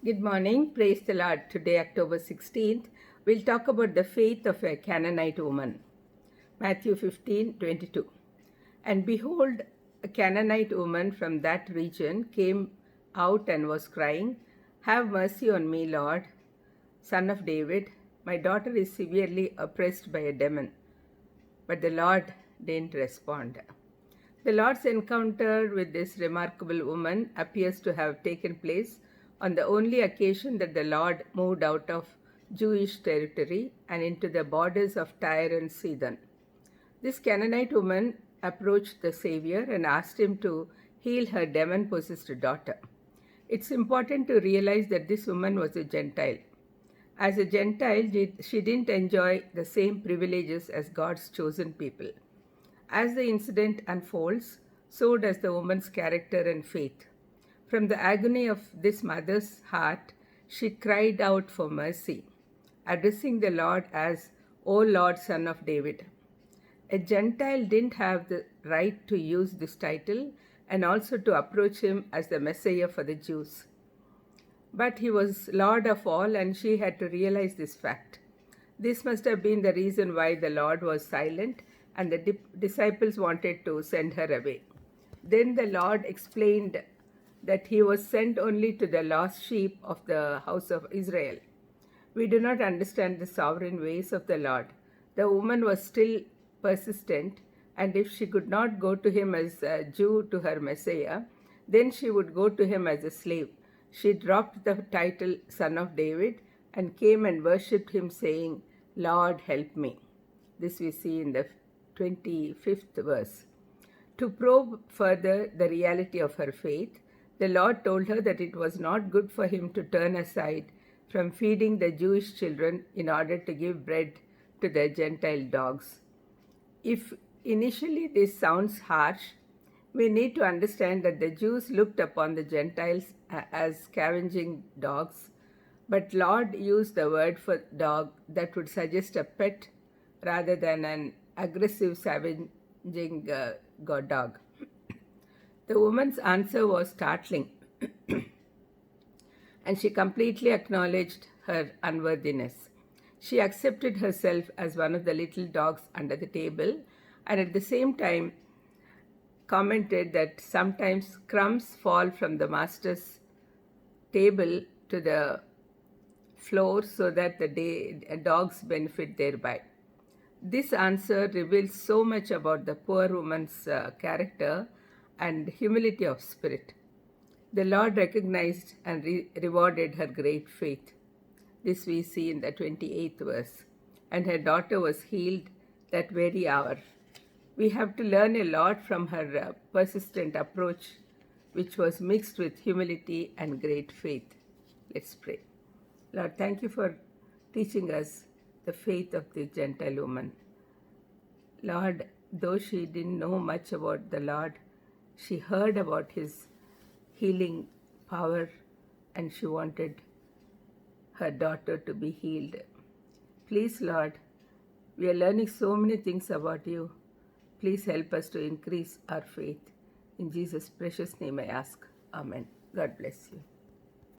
Good morning. Praise the Lord. Today, October 16th, we'll talk about the faith of a Canaanite woman. Matthew 15:22. And behold, a Canaanite woman from that region came out and was crying, "Have mercy on me, Lord, Son of David. My daughter is severely oppressed by a demon." But the Lord didn't respond. The Lord's encounter with this remarkable woman appears to have taken place on the only occasion that the Lord moved out of Jewish territory and into the borders of Tyre and Sidon. This Canaanite woman approached the Savior and asked him to heal her demon possessed daughter. It's important to realize that this woman was a Gentile. As a Gentile, she didn't enjoy the same privileges as God's chosen people. As the incident unfolds, so does the woman's character and faith. From the agony of this mother's heart, she cried out for mercy, addressing the Lord as, "O Lord, Son of David." A Gentile didn't have the right to use this title and also to approach him as the Messiah for the Jews. But he was Lord of all, and she had to realize this fact. This must have been the reason why the Lord was silent and the disciples wanted to send her away. Then the Lord explained that he was sent only to the lost sheep of the house of Israel. We do not understand the sovereign ways of the Lord. The woman was still persistent, and if she could not go to him as a Jew to her Messiah, then she would go to him as a slave. She dropped the title Son of David and came and worshipped him, saying, "Lord, help me." This we see in the 25th verse. To probe further the reality of her faith, the Lord told her that it was not good for him to turn aside from feeding the Jewish children in order to give bread to the Gentile dogs. If initially this sounds harsh, we need to understand that the Jews looked upon the Gentiles as scavenging dogs, but Lord used the word for dog that would suggest a pet rather than an aggressive scavenging dog. The woman's answer was startling, and she completely acknowledged her unworthiness. She accepted herself as one of the little dogs under the table, and at the same time commented that sometimes crumbs fall from the master's table to the floor so that the dogs benefit thereby. This answer reveals so much about the poor woman's character and humility of spirit. The Lord recognized and rewarded her great faith. This we see in the 28th verse. And her daughter was healed that very hour. We have to learn a lot from her persistent approach, which was mixed with humility and great faith. Let's pray. Lord, thank you for teaching us the faith of the Gentile woman. Lord, though she didn't know much about the Lord, she heard about his healing power and she wanted her daughter to be healed. Please, Lord, we are learning so many things about you. Please help us to increase our faith. In Jesus' precious name I ask. Amen. God bless you.